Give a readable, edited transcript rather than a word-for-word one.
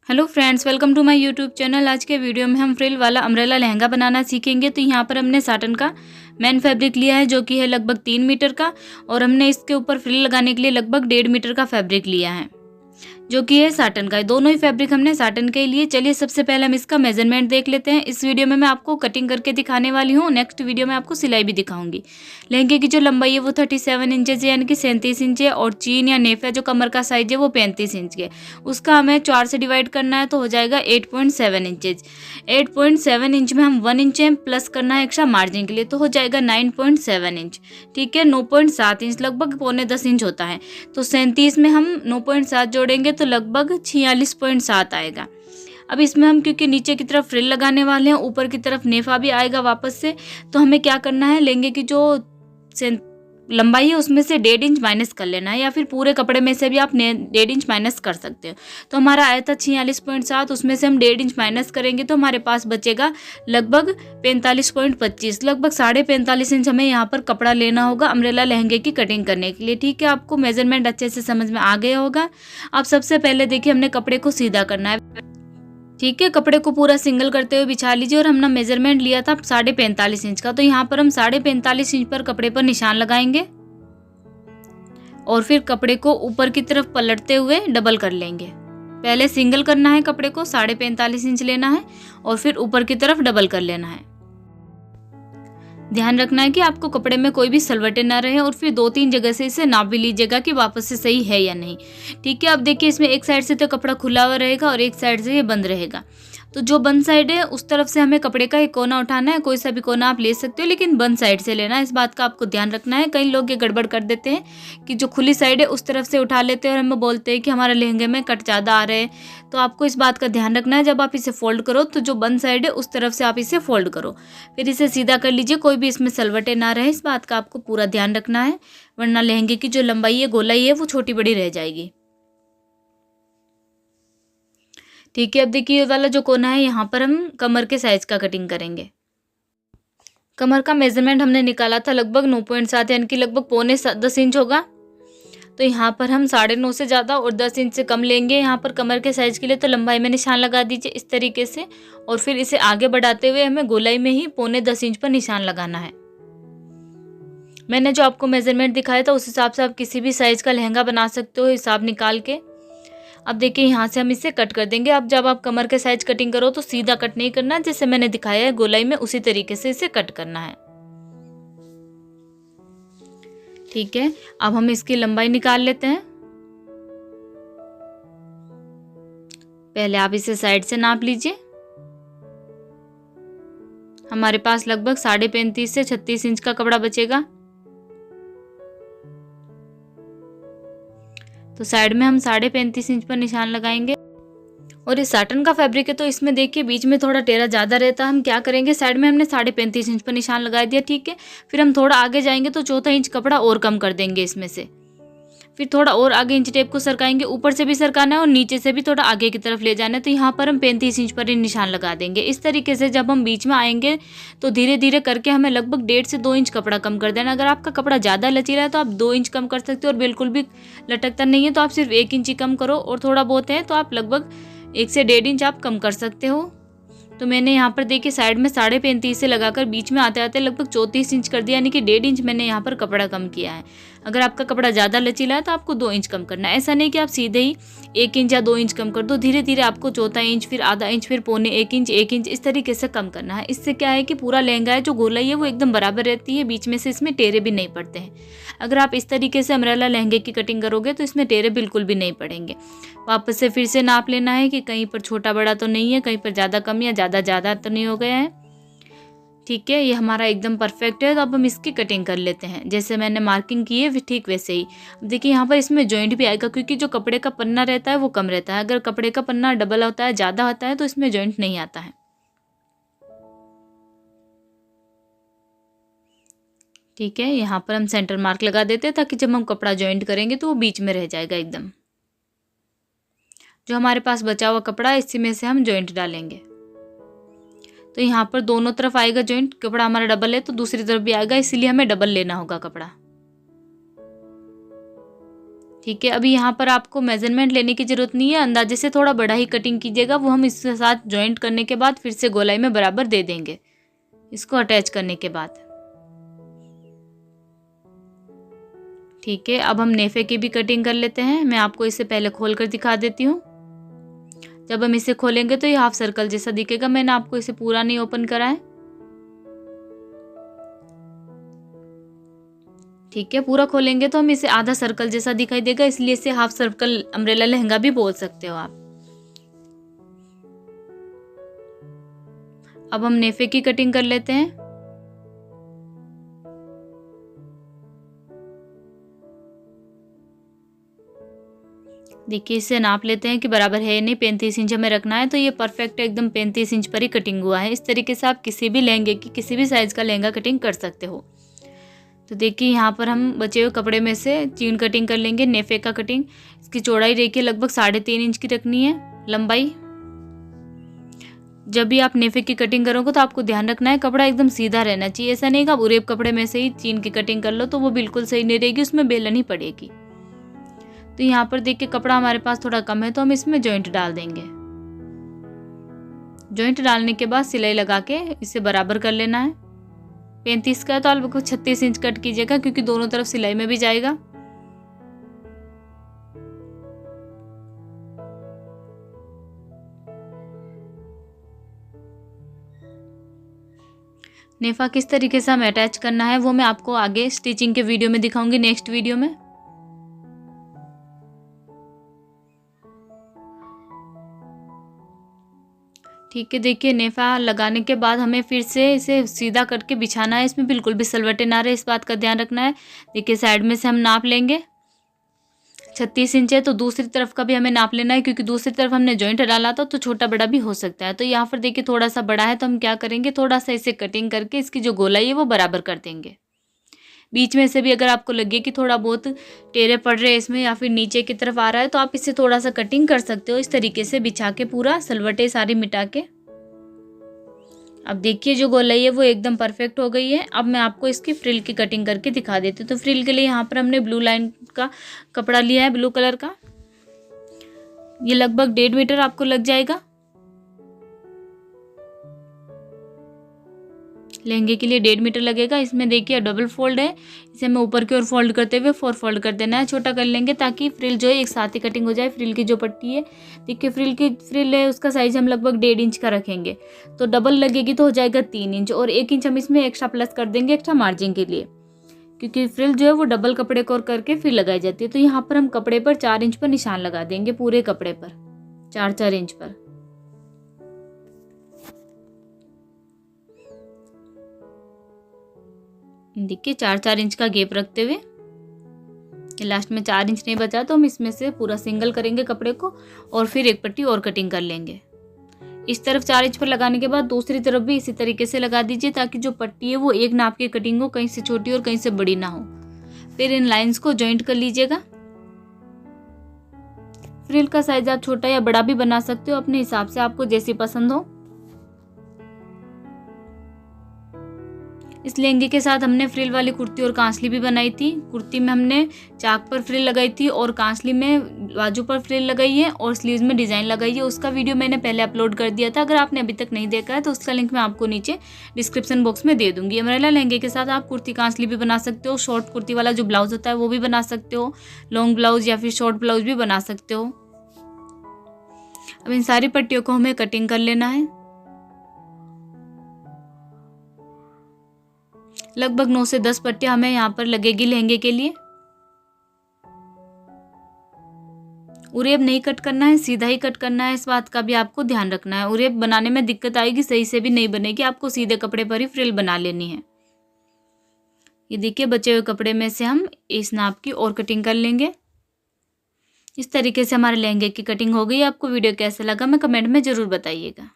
Hello friends, welcome to my YouTube channel. आज के video में हम फ्रिल वाला अम्ब्रेला लहंगा बनाना सीखेंगे। तो यहाँ पर हमने साटन का मेन फैब्रिक लिया है जो कि है लगभग 3 मीटर का, और हमने इसके ऊपर फ्रिल लगाने के लिए लगभग 1.5 मीटर का फैब्रिक लिया है जो कि है साटन का। दोनों ही फैब्रिक हमने साटन के लिए। चलिए सबसे पहले हम इसका मेजरमेंट देख लेते हैं। इस वीडियो में मैं आपको कटिंग करके दिखाने वाली हूँ, नेक्स्ट वीडियो में आपको सिलाई भी दिखाऊंगी। लहंगे की जो लंबाई है वो 37 इंचेज है, यानी कि 37 इंच है, और चीन या नेफ है जो कमर का साइज है वो 35 इंच के। उसका हमें 4 से डिवाइड करना है तो हो जाएगा 8.7 इंचेज। 8.7 इंच में हम 1 इंच प्लस करना है एक्स्ट्रा मार्जिन के लिए, तो हो जाएगा 9.7 इंच। ठीक है, 9.7 इंच लगभग 9.25 इंच होता है। तो 37 में हम 9.7 जोड़ेंगे तो लगभग 46.7 आएगा। अब इसमें हम क्योंकि नीचे की तरफ फ्रिल लगाने वाले हैं, ऊपर की तरफ नेफा भी आएगा वापस से, तो हमें क्या करना है, लहंगे की जो लंबाई है उसमें से 1.5 इंच माइनस कर लेना है, या फिर पूरे कपड़े में से भी आप 1.5 इंच माइनस कर सकते हो। तो हमारा आया था 46.7, उसमें से हम 1.5 इंच माइनस करेंगे तो हमारे पास बचेगा लगभग 45.25, लगभग 45.5 इंच हमें यहाँ पर कपड़ा लेना होगा अम्ब्रेला लहंगे की कटिंग करने के लिए। ठीक है, आपको मेजरमेंट अच्छे से समझ में आ गया होगा। अब सबसे पहले देखिए हमने कपड़े को सीधा करना है। ठीक है, कपड़े को पूरा सिंगल करते हुए बिछा लीजिए। और हमने मेजरमेंट लिया था 45.5 इंच का, तो यहाँ पर हम 45.5 इंच पर कपड़े पर निशान लगाएंगे और फिर कपड़े को ऊपर की तरफ पलटते हुए डबल कर लेंगे। पहले सिंगल करना है, कपड़े को 45.5 इंच लेना है और फिर ऊपर की तरफ डबल कर लेना है। ध्यान रखना है कि आपको कपड़े में कोई भी सलवटें ना रहे, और फिर 2-3 जगह से इसे नाप भी लीजिएगा कि वापस से सही है या नहीं। ठीक है, अब देखिए इसमें एक साइड से तो कपड़ा खुला हुआ रहेगा और एक साइड से ये बंद रहेगा। तो जो बंद साइड है उस तरफ से हमें कपड़े का एक कोना उठाना है। कोई सा भी कोना आप ले सकते हो, लेकिन बंद साइड से लेना है, इस बात का आपको ध्यान रखना है। कई लोग ये गड़बड़ कर देते हैं कि जो खुली साइड है उस तरफ से उठा लेते हैं और हमें बोलते हैं कि हमारे लहंगे में कट ज़्यादा आ रहे हैं। तो आपको इस बात का ध्यान रखना है, जब आप इसे फोल्ड करो तो जो बंद साइड है उस तरफ से आप इसे फोल्ड करो, फिर इसे सीधा कर लीजिए। कोई भी इसमें सलवटें ना रहे, इस बात का आपको पूरा ध्यान रखना है, वरना लहंगे की जो लंबाई है, गोलाई है, वो छोटी बड़ी रह जाएगी। ठीक है, अब देखिए ये वाला जो कोना है यहाँ पर हम कमर के साइज का कटिंग करेंगे। कमर का मेजरमेंट हमने निकाला था लगभग 9.7, यानी कि लगभग 9.25 इंच होगा। तो यहाँ पर हम 9.5 से ज़्यादा और 10 इंच से कम लेंगे यहाँ पर कमर के साइज के लिए। तो लंबाई में निशान लगा दीजिए इस तरीके से, और फिर इसे आगे बढ़ाते हुए हमें गोलाई में ही 9.25 इंच पर निशान लगाना है। मैंने जो आपको मेजरमेंट दिखाया था उस हिसाब से आप किसी भी साइज का लहंगा बना सकते हो, हिसाब निकाल के। अब देखिए यहाँ से हम इसे कट कर देंगे। अब जब आप कमर के साइज कटिंग करो तो सीधा कट नहीं करना, जैसे मैंने दिखाया है गोलाई में, उसी तरीके से इसे कट करना है। ठीक है, अब हम इसकी लंबाई निकाल लेते हैं। पहले आप इसे साइड से नाप लीजिए। हमारे पास लगभग 35.5 से 36 इंच का कपड़ा बचेगा। तो साइड में हम 35.5 इंच पर निशान लगाएंगे। और ये साटन का फैब्रिक है तो इसमें देखिए बीच में थोड़ा टेढ़ा ज़्यादा रहता है। हम क्या करेंगे, साइड में हमने 35.5 इंच पर निशान लगा दिया। ठीक है, फिर हम थोड़ा आगे जाएंगे तो 1/4 इंच कपड़ा और कम कर देंगे इसमें से। फिर थोड़ा और आगे इंच टेप को सरकाएंगे, ऊपर से भी सरकाना है और नीचे से भी थोड़ा आगे की तरफ ले जाना है। तो यहाँ पर हम 35 इंच पर ही निशान लगा देंगे। इस तरीके से जब हम बीच में आएंगे तो धीरे धीरे करके हमें लगभग 1.5 से 2 इंच कपड़ा कम कर देना। अगर आपका कपड़ा ज़्यादा लचीला है तो आप 2 इंच कम कर सकते हो, और बिल्कुल भी लटकता नहीं है तो आप सिर्फ 1 इंच ही कम करो, और थोड़ा बहुत है तो आप लगभग 1 से 1.5 इंच आप कम कर सकते हो। तो मैंने यहाँ पर देखिए साइड में 35.5 से लगाकर बीच में आते आते लगभग 34 इंच कर दिया, यानी कि 1.5 इंच मैंने यहाँ पर कपड़ा कम किया है। अगर आपका कपड़ा ज़्यादा लचीला है तो आपको 2 इंच कम करना है। ऐसा नहीं कि आप सीधे ही 1 इंच या 2 इंच कम कर दो, धीरे धीरे आपको 1/4 इंच, फिर आधा इंच, फिर 1 इंच, 1 इंच, इस तरीके से कम करना है। इससे क्या है कि पूरा लहंगा है जो गोलाई है वो एकदम बराबर रहती है, बीच में से इसमें टेरे भी नहीं पड़ते हैं। अगर आप इस तरीके से अम्ब्रेला लहंगे की कटिंग करोगे तो इसमें टेरे बिल्कुल भी नहीं पड़ेंगे। वापस से फिर से नाप लेना है कि कहीं पर छोटा बड़ा तो नहीं है, कहीं पर ज़्यादा कम या ज़्यादा तो नहीं हो गया है। ठीक है, ये हमारा एकदम परफेक्ट है। तो अब हम इसकी कटिंग कर लेते हैं, जैसे मैंने मार्किंग की है ठीक वैसे ही। अब देखिए यहाँ पर इसमें जॉइंट भी आएगा, क्योंकि जो कपड़े का पन्ना रहता है वो कम रहता है। अगर कपड़े का पन्ना डबल होता है, ज़्यादा होता है, तो इसमें जॉइंट नहीं आता है। ठीक है, यहाँ पर हम सेंटर मार्क लगा देते हैं ताकि जब हम कपड़ा जॉइंट करेंगे तो वो बीच में रह जाएगा एकदम। जो हमारे पास बचा हुआ कपड़ा है इसी में से हम जॉइंट डालेंगे। तो यहाँ पर दोनों तरफ आएगा जॉइंट, कपड़ा हमारा डबल है तो दूसरी तरफ भी आएगा, इसीलिए हमें डबल लेना होगा कपड़ा। ठीक है, अभी यहाँ पर आपको मेजरमेंट लेने की ज़रूरत नहीं है, अंदाजे से थोड़ा बड़ा ही कटिंग कीजिएगा। वो हम इसके साथ जॉइंट करने के बाद फिर से गोलाई में बराबर दे देंगे, इसको अटैच करने के बाद। ठीक है, अब हम नेफे की भी कटिंग कर लेते हैं। मैं आपको इसे पहले खोल कर दिखा देती हूँ। जब हम इसे खोलेंगे तो ये हाफ सर्कल जैसा दिखेगा। मैंने आपको इसे पूरा नहीं ओपन करा है। ठीक है, पूरा खोलेंगे तो हम इसे आधा सर्कल जैसा दिखाई देगा, इसलिए इसे हाफ सर्कल अम्ब्रेला लहंगा भी बोल सकते हो आप। अब हम नेफे की कटिंग कर लेते हैं। देखिए, इसे नाप लेते हैं कि बराबर है नहीं। 35 इंच हमें रखना है, तो ये परफेक्ट एकदम 35 इंच पर ही कटिंग हुआ है। इस तरीके से आप किसी भी लहंगे की किसी भी साइज़ का लहंगा कटिंग कर सकते हो। तो देखिए, यहाँ पर हम बचे हुए कपड़े में से चीन कटिंग कर लेंगे। नेफे का कटिंग, इसकी चौड़ाई देखिए लगभग 3.5 इंच की रखनी है, लंबाई। जब भी आप नेफे की कटिंग करोगे तो आपको ध्यान रखना है कपड़ा एकदम सीधा रहना चाहिए। ऐसा नहीं कि आप उरेब कपड़े में से ही चीन की कटिंग कर लो तो वो बिल्कुल सही नहीं रहेगी, उसमें बेलन ही पड़ेगी। तो यहाँ पर देखिए कपड़ा हमारे पास थोड़ा कम है, तो हम इसमें जॉइंट डाल देंगे। जॉइंट डालने के बाद सिलाई लगा के इसे बराबर कर लेना है। 35 का है तो आप 36 इंच कट कीजिएगा, क्योंकि दोनों तरफ सिलाई में भी जाएगा। नेफा किस तरीके से हमें अटैच करना है वो मैं आपको आगे स्टिचिंग के वीडियो में दिखाऊंगी, नेक्स्ट वीडियो में। ठीक है, देखिए नेफा लगाने के बाद हमें फिर से इसे सीधा करके बिछाना है। इसमें बिल्कुल भी सलवटे ना रहे, इस बात का ध्यान रखना है। देखिए साइड में से हम नाप लेंगे। 36 इंच है तो दूसरी तरफ का भी हमें नाप लेना है, क्योंकि दूसरी तरफ हमने जॉइंट डाला था तो छोटा बड़ा भी हो सकता है। तो यहाँ पर देखिए थोड़ा सा बड़ा है, तो हम क्या करेंगे, थोड़ा सा इसे कटिंग करके इसकी जो गोलाई है वो बराबर कर देंगे। बीच में से भी अगर आपको लगे कि थोड़ा बहुत टेढ़े पड़ रहे हैं इसमें या फिर नीचे की तरफ आ रहा है, तो आप इससे थोड़ा सा कटिंग कर सकते हो। इस तरीके से बिछा के पूरा सलवटे सारी मिटा के। अब देखिए जो गोलाई है वो एकदम परफेक्ट हो गई है। अब मैं आपको इसकी फ्रिल की कटिंग करके दिखा देती हूँ। तो फ्रिल के लिए यहाँ पर हमने ब्लू लाइन का कपड़ा लिया है, ब्लू कलर का। ये लगभग 1.5 मीटर आपको लग जाएगा। लहंगे के लिए 1.5 मीटर लगेगा। इसमें देखिए डबल फोल्ड है, इसे हमें ऊपर की ओर फोल्ड करते हुए 4 फोल्ड कर देना है। छोटा कर लेंगे ताकि फ्रिल जो है एक साथ ही कटिंग हो जाए। फ्रिल की जो पट्टी है, देखिए फ्रिल है उसका साइज हम लगभग 1.5 इंच का रखेंगे, तो डबल लगेगी तो हो जाएगा 3 इंच, और 1 इंच हम इसमें एक्स्ट्रा प्लस कर देंगे एक्स्ट्रा मार्जिन के लिए, क्योंकि फ्रिल जो है वो डबल कपड़े को करके फिर लगाई जाती है। तो यहाँ पर हम कपड़े पर 4 इंच पर निशान लगा देंगे, पूरे कपड़े पर 4-4 इंच पर। देखिए 4-4 इंच का गैप रखते हुए, लास्ट में 4 इंच नहीं बचा तो हम इसमें से पूरा सिंगल करेंगे कपड़े को, और फिर एक पट्टी और कटिंग कर लेंगे। इस तरफ 4 इंच पर लगाने के बाद दूसरी तरफ भी इसी तरीके से लगा दीजिए, ताकि जो पट्टी है वो एक नाप की कटिंग हो, कहीं से छोटी और कहीं से बड़ी ना हो। फिर इन लाइंस को जॉइंट कर लीजिएगा। फ्रिल का साइज आप छोटा या बड़ा भी बना सकते हो अपने हिसाब से, आपको जैसी पसंद हो। इस लहंगे के साथ हमने फ्रिल वाली कुर्ती और कांसली भी बनाई थी। कुर्ती में हमने चाक पर फ्रिल लगाई थी और कांसली में बाजू पर फ्रिल लगाई है और स्लीव्स में डिज़ाइन लगाई है। उसका वीडियो मैंने पहले अपलोड कर दिया था। अगर आपने अभी तक नहीं देखा है तो उसका लिंक मैं आपको नीचे डिस्क्रिप्शन बॉक्स में दे दूंगी। अम्ब्रेला लहंगे के साथ आप कुर्ती कांसली भी बना सकते हो, शॉर्ट कुर्ती वाला जो ब्लाउज होता है वो भी बना सकते हो, लॉन्ग ब्लाउज या फिर शॉर्ट ब्लाउज भी बना सकते हो। अब इन सारी पट्टियों को हमें कटिंग कर लेना है। लगभग 9 से 10 पट्टियां हमें यहाँ पर लगेगी लहंगे के लिए। उरेब नहीं कट करना है, सीधा ही कट करना है, इस बात का भी आपको ध्यान रखना है। उरेब बनाने में दिक्कत आएगी, सही से भी नहीं बनेगी, आपको सीधे कपड़े पर ही फ्रिल बना लेनी है। ये देखिए बचे हुए कपड़े में से हम इस नाप की और कटिंग कर लेंगे। इस तरीके से हमारे लहंगे की कटिंग हो गई। आपको वीडियो कैसा लगा मैं कमेंट में ज़रूर बताइएगा।